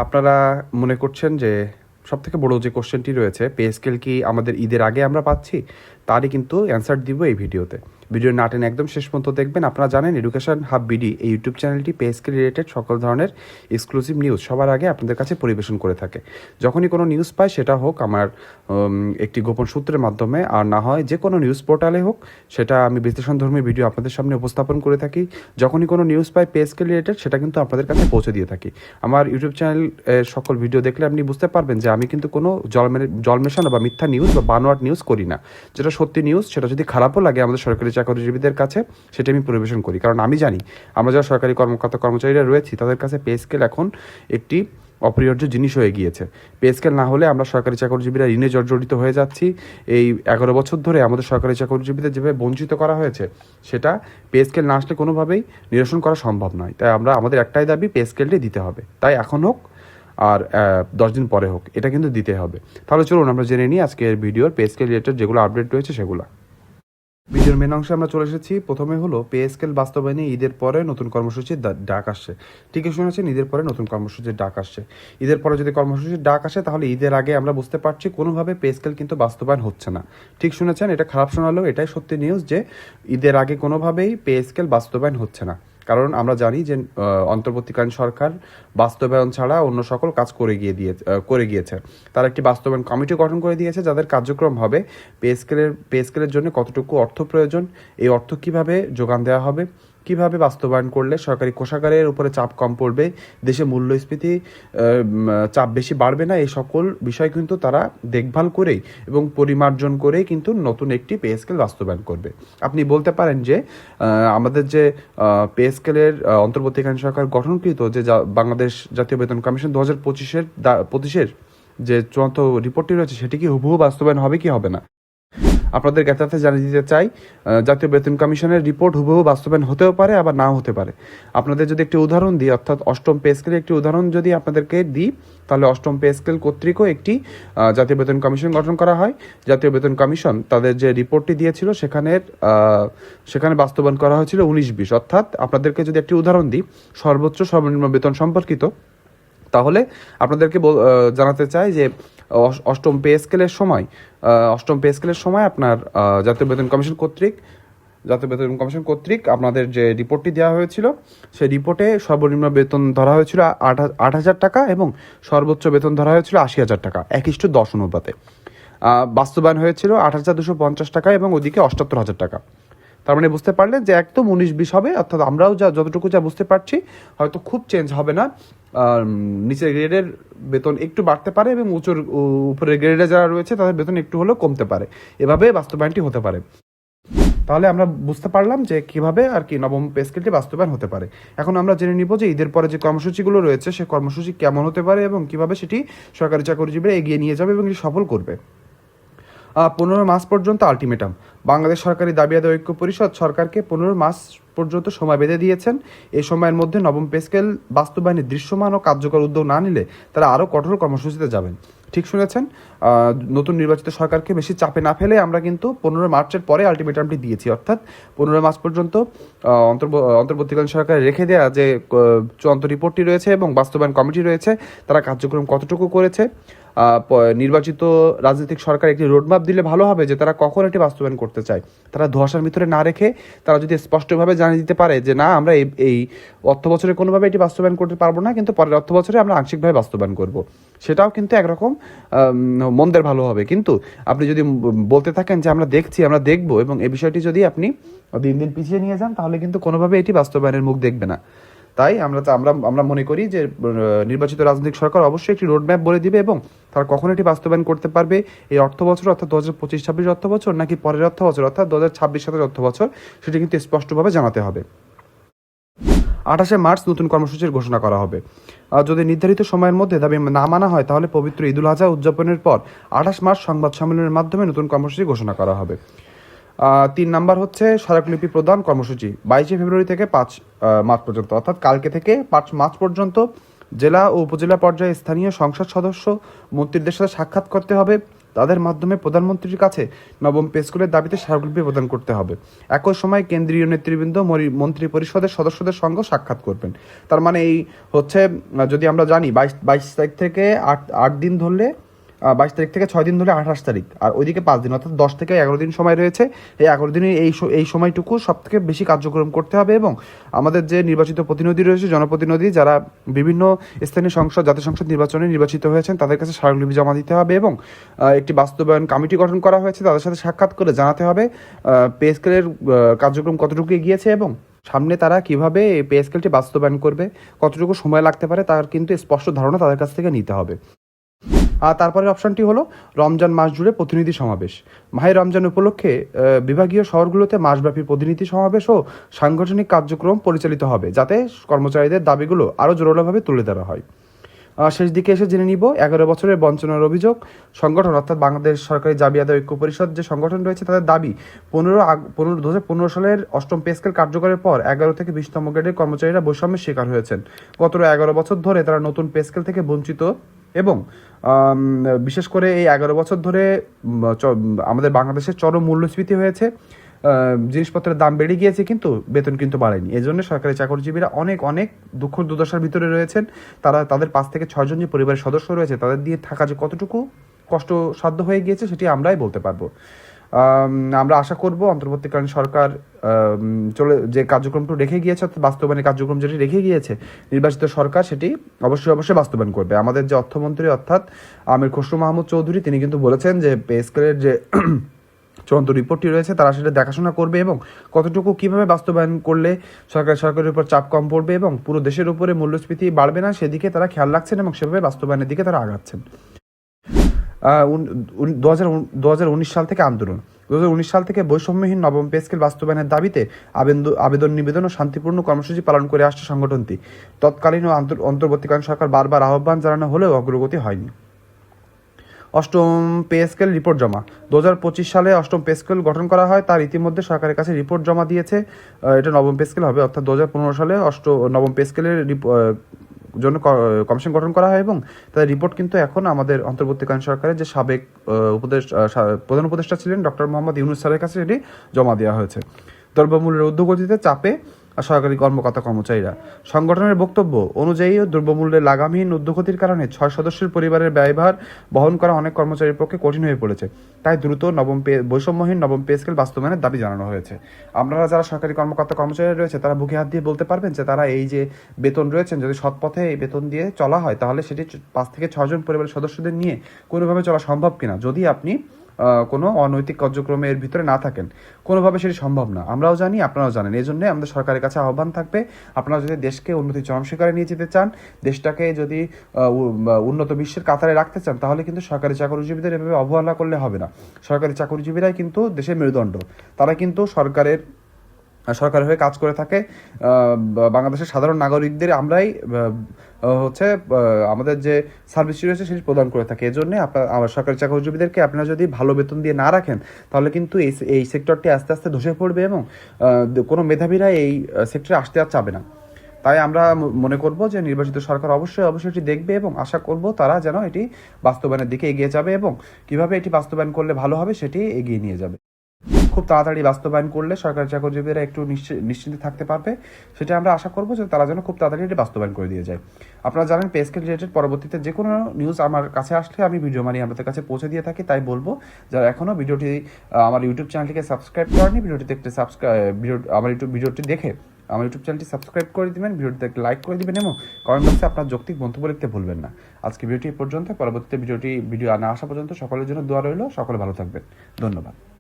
আপনারা মনে করছেন যে সবথেকে বড় যে কোশ্চেনটি রয়েছে, পে স্কেল কি আমাদের ঈদের আগে আমরা পাচ্ছি? তারই কিন্তু অ্যান্সার দিব এই ভিডিওতে। ভিডিও না টেনে একদম শেষ পর্যন্ত দেখবেন। আপনারা জানেন এডুকেশন হাব বিডি এই ইউটিউব চ্যানেলটি পে স্কেল রিলেটেড সকল ধরনের এক্সক্লুসিভ নিউজ সবার আগে আপনাদের কাছে পরিবেশন করে থাকে। যখনই কোনো নিউজ পাই, সেটা হোক আমার একটি গোপন সূত্রের মাধ্যমে, আর না হয় যে কোনো নিউজ পোর্টালে হোক, সেটা আমি বিশ্লেষণধর্মী ভিডিও আপনাদের সামনে উপস্থাপন করে থাকি। যখনই কোনো নিউজ পাই পে স্কেল রিলেটেড, সেটা কিন্তু আপনাদের কাছে পৌঁছে দিয়ে থাকি। আমার ইউটিউব চ্যানেল সকল ভিডিও দেখলে আপনি বুঝতে পারবেন যে আমি কিন্তু কোনো জল মেশানো বা মিথ্যা নিউজ বা বানোয়াট নিউজ করি না। যেটা সত্যি নিউজ, সেটা যদি খারাপও লাগে আমাদের সরকারি চাকরিজীবীদের কাছে, সেটা আমি পরিবেশন করি। কারণ আমি জানি আমরা যারা সরকারি কর্মকর্তা কর্মচারীরা রয়েছি, তাদের কাছে পে স্কেল এখন একটি অপরিহার্য জিনিস হয়ে গিয়েছে। পে স্কেল না হলে আমরা সরকারি চাকরিজীবীরা ঋণে জর্জরিত হয়ে যাচ্ছি। এই 11 বছর ধরে আমাদের সরকারি চাকরিজীবীদের যেভাবে বঞ্চিত করা হয়েছে, সেটা পে স্কেল না আসলে কোনোভাবেই নিরসন করা সম্ভব নয়। তাই আমাদের একটাই দাবি, পে স্কেলটি দিতে হবে। তাই এখন হোক আর 10 দিন পরে হোক, এটা কিন্তু দিতে হবে। তাহলে চলুন আমরা জেনে নিই আজকের ভিডিওর পে স্কেল রিলেটেড যেগুলো আপডেট রয়েছে সেগুলো। ভিডিওর মেন অংশে আমরা চলে এসেছি। প্রথমে হলো পে স্কেল বাস্তবায়নে ঈদের পরে নতুন কর্মসূচির ডাক আসছে। ঠিকই শুনেছেন, ঈদের পরে নতুন কর্মসূচির ডাক আসছে। ঈদের পরে যদি কর্মসূচির ডাক আসে, তাহলে ঈদের আগে আমরা বুঝতে পারছি কোনোভাবে পে স্কেল কিন্তু বাস্তবায়ন হচ্ছে না। ঠিক শুনেছেন, এটা খারাপ শোনালেও এটাই সত্যি নিউজ যে ঈদের আগে কোনোভাবেই পে স্কেল বাস্তবায়ন হচ্ছে না। কারণ আমরা জানি যে অন্তর্বর্তীকালীন সরকার বাস্তবায়ন ছাড়া অন্য সকল কাজ করে গিয়েছে। তারা একটি বাস্তবায়ন কমিটি গঠন করে দিয়েছে, যাদের কার্যক্রম হবে পে স্কেলের জন্য কতটুকু অর্থ প্রয়োজন, এই অর্থ কিভাবে যোগান দেওয়া হবে, কিভাবে বাস্তবায়ন করলে সরকারি কোষাগারের উপরে চাপ কম পড়বে, দেশে মূল্যস্ফীতি চাপ বেশি বাড়বে না, এই সকল বিষয় কিন্তু তারা দেখভাল করেই এবং পরিমার্জন করেই কিন্তু নতুন একটি পে স্কেল বাস্তবায়ন করবে। আপনি বলতে পারেন যে আমাদের যে পে স্কেলের অন্তর্বর্তীকালীন সরকার গঠনকৃত যে বাংলাদেশ জাতীয় বেতন কমিশন 2025-এর যে চূড়ান্ত রিপোর্টটি রয়েছে, সেটি কি হুবহু বাস্তবায়ন হবে কি হবে না? আপনাদের জ্ঞাতার্থে জানিয়ে দিতে চাই, জাতীয় বেতন কমিশনের রিপোর্ট হুবহু বাস্তবায়ন হতেও পারে, আবার নাও হতে পারে। আপনাদের যদি একটি উদাহরণ দিই, অর্থাৎ অষ্টম পে স্কেলের একটি উদাহরণ যদি আপনাদেরকে দিই, তাহলে অষ্টম পে স্কেল কর্তৃকও একটি জাতীয় বেতন কমিশন গঠন করা হয়। জাতীয় বেতন কমিশন তাদের যে রিপোর্টটি দিয়েছিল, সেখানে বাস্তবায়ন করা হয়েছিল 19-20। অর্থাৎ আপনাদেরকে যদি একটি উদাহরণ দিই সর্বোচ্চ সর্বনিম্ন বেতন সম্পর্কিত, তাহলে আপনাদেরকে জানাতে চাই যে অষ্টম পে স্কেলের সময় আপনার জাতীয় বেতন কমিশন কর্তৃক আপনাদের যে রিপোর্টটি দেওয়া হয়েছিল, সেই রিপোর্টে সর্বনিম্ন বেতন ধরা হয়েছিল 8,000 টাকা এবং সর্বোচ্চ বেতন ধরা হয়েছিল 80,000 টাকা, 1:10 অনুপাতে। বাস্তবায়ন হয়েছিল 8,250 টাকা এবং ওদিকে 78,000 টাকা। তার মানে বুঝতে পারলেন যে একদম 19-20 হবে। অর্থাৎ আমরাও যতটুকু বুঝতে পারছি, হয়তো খুব চেঞ্জ হবে না। নিচের গ্রেডের বেতন একটু বাড়তে পারে এবং উপরের গ্রেডে যারা রয়েছে তাদের বেতন একটু হলেও কমতে পারে। এভাবে বাস্তবায়নটি হতে পারে। তাহলে আমরা বুঝতে পারলাম যে কিভাবে আর কি নবম পে স্কেলটি বাস্তবায়ন হতে পারে। এখন আমরা জেনে নিব যে ঈদের পরে যে কর্মসূচিগুলো রয়েছে, সে কর্মসূচি কেমন হতে পারে এবং কিভাবে সেটি সরকারি চাকরিজীবীরা এগিয়ে নিয়ে যাবে এবং এটি সফল করবে। 15 মাস পর্যন্ত আলটিমেটাম। বাংলাদেশ সরকারি দাবি আদায় ঐক্য পরিষদ সরকারকে 15 মাস পর্যন্ত সময় বেঁধে দিয়েছেন। এই সময়ের মধ্যে নবম পে স্কেল বাস্তবায়নে দৃশ্যমান ও কার্যকর উদ্যোগ না নিলে তারা আরও কঠোর কর্মসূচিতে যাবেন। ঠিক শুনেছেন, নতুন নির্বাচিত সরকারকে বেশি চাপে না ফেলে আমরা কিন্তু 15 মার্চের পরে আলটিমেটামটি দিয়েছি। অর্থাৎ 15 মার্চ পর্যন্ত অন্তর্বর্তীকালীন সরকার রেখে দেওয়া যে চূড়ান্ত রিপোর্টটি রয়েছে এবং বাস্তবায়ন কমিটি রয়েছে, তারা কার্যক্রম কতটুকু করেছে। নির্বাচিত রাজনৈতিক সরকার একটি রোডম্যাপ দিলে ভালো হবে যে তারা কখন এটি বাস্তবায়ন করতে চায়। তারা ধোঁয়াশার ভিতরে না রেখে তারা যদি স্পষ্টভাবে জানিয়ে দিতে পারে যে না, আমরা এই অর্থ বছরে কোনোভাবে এটি বাস্তবায়ন করতে পারবো না, কিন্তু পরের অর্থ বছরে আমরা আংশিকভাবে বাস্তবায়ন করব, সেটাও কিন্তু একরকম মন্দের ভালো হবে। কিন্তু আপনি যদি বলতে থাকেন যে আমরা দেখবো এবং এই বিষয়টি যদি আপনি দিন দিন পিছিয়ে নিয়ে যান, তাহলে কিন্তু কোনোভাবে এটি বাস্তবায়নের মুখ দেখবে না। তাই আমরা মনে করি যে নির্বাচিত রাজনৈতিক সরকার অবশ্যই একটি রোডম্যাপ বলে দিবে এবং তারা কখন এটি বাস্তবায়ন করতে পারবে, এই অর্থ বছর অর্থাৎ 2025-26 অর্থ বছর নাকি পরের অর্থ বছর অর্থাৎ 2026-27 অর্থ বছর, সেটি কিন্তু স্পষ্টভাবে জানাতে হবে। 28 মার্চ নতুন কর্মসূচির ঘোষণা করা হবে। যদি নির্ধারিত সময়ের মধ্যে দাবি না মানা হয়, তাহলে পবিত্র ঈদুল আজহা উদযাপনের পর 28 মার্চ সংবাদ সম্মেলনের মাধ্যমে নতুন কর্মসূচি ঘোষণা করা হবে। 3 নাম্বার হচ্ছে স্মারকলিপি প্রদান কর্মসূচি। 22 ফেব্রুয়ারি থেকে 5 মার্চ পর্যন্ত, অর্থাৎ কালকে থেকে 5 মার্চ পর্যন্ত জেলা ও উপজেলা পর্যায়ে স্থানীয় সংসদ সদস্য মন্ত্রীদের সাথে সাক্ষাৎ করতে হবে। তাদের মাধ্যমে প্রধানমন্ত্রীর কাছে নবম পে স্কেলের দাবিতে স্মারকলিপি প্রদান করতে হবে। একই সময় কেন্দ্রীয় নেতৃবৃন্দ মন্ত্রী পরিষদের সদস্যদের সঙ্গে সাক্ষাৎ করবেন। তার মানে এই হচ্ছে, যদি আমরা জানি 22 তারিখ থেকে 8 দিন ধরলে 22 তারিখ থেকে 6 দিন ধরে 28 তারিখ, আর ওইদিকে 5 দিন, অর্থাৎ 10 থেকে 11 দিন সময় রয়েছে। এই 11 দিনের এই সময়টুকু সব থেকে বেশি কার্যক্রম করতে হবে এবং আমাদের যে নির্বাচিত প্রতিনিধি রয়েছে, জনপ্রতিনিধি যারা বিভিন্ন স্থানীয় সংসদ, জাতীয় সংসদ নির্বাচনে নির্বাচিত হয়েছেন, তাদের কাছে স্মারকলিপি জমা দিতে হবে এবং একটি বাস্তবায়ন কমিটি গঠন করা হয়েছে, তাদের সাথে সাক্ষাৎ করে জানাতে হবে পে স্কেলের কার্যক্রম কতটুকু এগিয়েছে এবং সামনে তারা কিভাবে পে স্কেলটি বাস্তবায়ন করবে, কতটুকু সময় লাগতে পারে তার কিন্তু স্পষ্ট ধারণা তাদের কাছ থেকে নিতে হবে। আর তারপরের অপশনটি হলো রমজান মাস জুড়ে প্রতিনিধি সমাবেশ। মাহে রমজান উপলক্ষে বিভাগীয় শহরগুলোতে মাসব্যাপী প্রতিনিধি সমাবেশ ও সাংগঠনিক কার্যক্রম পরিচালিত হবে, যাতে কর্মচারীদের দাবিগুলো আরও জোরালোভাবে তুলে ধরা হয়। শেষ দিকে এসে জেনে নিব 11 বছরের বঞ্চনার অভিযোগ সংগঠন, অর্থাৎ বাংলাদেশ সরকারি দাবি আদায় ঐক্য পরিষদ যে সংগঠন রয়েছে, তাদের দাবি 2015 সালের 8ম পে স্কেল কার্যকরের পর 11 থেকে 20তম গ্রেডের কর্মচারীরা বৈষম্যের শিকার হয়েছেন। গত 11 বছর ধরে তারা নতুন পে স্কেল থেকে বঞ্চিত এবং বিশেষ করে এই 11 বছর ধরে আমাদের বাংলাদেশের চরম মূল্যস্ফীতি হয়েছে, জিনিসপত্রের দাম বেড়ে গিয়েছে কিন্তু বেতন কিন্তু বাড়েনি। এই জন্য সরকারি চাকরিজীবীরা অনেক অনেক দুঃখ দুর্দশার ভিতরে রয়েছেন। তাদের 5 থেকে 6 জন যে পরিবারের সদস্য রয়েছে, তাদের দিয়ে থাকা যে কতটুকু কষ্টসাধ্য হয়ে গিয়েছে সেটি আমরাই বলতে পারবো। আমরা আশা করব অন্তর্বর্তীকালীন সরকার যে কার্যক্রমটা রেখে গিয়েছে, অর্থাৎ বাস্তবায়নের কার্যক্রম যেটি রেখে গিয়েছে নির্বাচিত সরকার, সেটি অবশ্যই বাস্তবায়ন করবে। আমাদের যে অর্থমন্ত্রী অর্থাৎ আমির খসরু মাহমুদ চৌধুরী, তিনি কিন্তু বলেছেন যে পে স্কেলের যে চূড়ান্ত রিপোর্টটি রয়েছে তারা সেটা দেখাশোনা করবে এবং কতটুকু কিভাবে বাস্তবায়ন করলে সরকারের উপর চাপ কম পড়বে এবং পুরো দেশের উপরে মূল্যস্ফীতি বাড়বে না, সেদিকে তারা খেয়াল রাখছেন এবং সেভাবে বাস্তবায়নের দিকে তারা আগাচ্ছেন। 2019 সাল থেকে আন্দোলন। 2019 সাল থেকে বৈষম্যহীন নবম পে স্কেল বাস্তবায়নের দাবিতে আবেদন নিবেদন ও শান্তিপূর্ণ কর্মসূচি পালন করে আসছে সংগঠনটি। তৎকালীন ও অন্তর্বর্তীকালীন সরকার বারবার আহ্বান জানানো হলেও অগ্রগতি হয়নি। 8ম পে স্কেল রিপোর্ট জমা। 2025 সালে 8ম পে স্কেল গঠন করা হয়, তার ইতিমধ্যে সরকারের কাছে রিপোর্ট জমা দিয়েছে। এটা নবম পে স্কেল হবে, অর্থাৎ 2015 সালে নবম পে স্কেলের জন্য কমিশন গঠন করা হয় এবং তাদের রিপোর্ট কিন্তু এখন আমাদের অন্তর্বর্তীকালীন সরকারের যে সাবেক প্রধান উপদেষ্টা ছিলেন ডক্টর মোহাম্মদ ইউনূস স্যারের কাছে এটি জমা দেওয়া হয়েছে। দ্রব্যমূল্যের ঊর্ধ্বগতিতে চাপে সরকারি কর্মচারীরা। সংগঠনের বক্তব্য অনুযায়ী দ্রব্যমূল্যের লাগামহীন ঊর্ধ্বগতির কারণে 6 সদস্যের পরিবারের ব্যয়ভার বহন করা অনেক কর্মচারীর পক্ষে কঠিন হয়ে পড়েছে। তাই দ্রুত বৈষম্যহীন নবম পে স্কেল বাস্তবায়নের দাবি জানানো হয়েছে। আপনারা যারা সরকারি কর্মচারী রয়েছে, তারা বুকে হাত দিয়ে বলতে পারবেন যে তারা এই যে বেতন রয়েছেন, যদি সৎ পথে এই বেতন দিয়ে চলা হয় তাহলে সেটি 5 থেকে 6 জন পরিবারের সদস্যদের নিয়ে কোনোভাবে চলা সম্ভব কিনা, যদি আপনি কোনো অনৈতিক কার্যক্রমের ভিতরে না থাকেন। কোনোভাবে সেটি সম্ভব না, আমরাও জানি, আপনারাও জানেন। এই জন্য আমাদের সরকারের কাছে আহ্বান থাকবে, আপনারা যদি দেশকে উন্নতির চরম শিখরে নিয়ে যেতে চান, দেশটাকে যদি উন্নত বিশ্বের কাতারে রাখতে চান, তাহলে কিন্তু সরকারি চাকরিজীবীদের এভাবে অবহেলা করলে হবে না। সরকারি চাকরিজীবীরাই কিন্তু দেশের মেরুদণ্ড, তারা কিন্তু সরকারের হয়ে কাজ করে থাকে। বাংলাদেশের সাধারণ নাগরিকদের আমরাই আমাদের যে সার্ভিস রয়েছে সেটি প্রদান করে থাকে। এজন্য আমার সরকারি চাকরিজীবীদেরকে আপনারা যদি ভালো বেতন দিয়ে না রাখেন, তাহলে কিন্তু এই সেক্টরটি আস্তে আস্তে ধসে পড়বে এবং কোনো মেধাবীরা এই সেক্টরে আসতে আর চাবে না। তাই আমরা মনে করব যে নির্বাচিত সরকার অবশ্যই এটি দেখবে এবং আশা করব তারা যেন এটি বাস্তবায়নের দিকে এগিয়ে যাবে এবং কিভাবে এটি বাস্তবায়ন করলে ভালো হবে সেটি এগিয়ে নিয়ে যাবে। খুব তাড়াতাড়ি বাস্তবায়ন করলে সরকারি চাকরিজীবীরা একটু নিশ্চিন্তে থাকতে পারবে, সেটা আমরা আশা করবো যে তারা যেন খুব তাড়াতাড়ি এটি বাস্তবায়ন করে দিয়ে যায়। আপনারা জানেন পে স্কেল রিলেটেড পরবর্তীতে যে কোনো নিউজ আমার কাছে আসলে আমি ভিডিও বানিয়ে আপনাদের কাছে পৌঁছে দিয়ে থাকি। তাই বলবো যারা এখনও ভিডিওটি আমার ইউটিউব চ্যানেলটিকে সাবস্ক্রাইব করেনি, ভিডিওটি দেখতে আমার ভিডিওটি দেখে আমার ইউটিউব চ্যানেলটি সাবস্ক্রাইব করে দিবেন, ভিডিওটি দেখতে লাইক করে দিবেন এবং কমেন্ট বক্সে আপনার যৌক্তিক মন্তব্য লিখতে ভুলবেন না। আজকে ভিডিওটি পর্যন্ত, পরবর্তীতে ভিডিও না আসা পর্যন্ত সকলের জন্য দোয়া রইল। সকলে ভালো থাকবেন, ধন্যবাদ।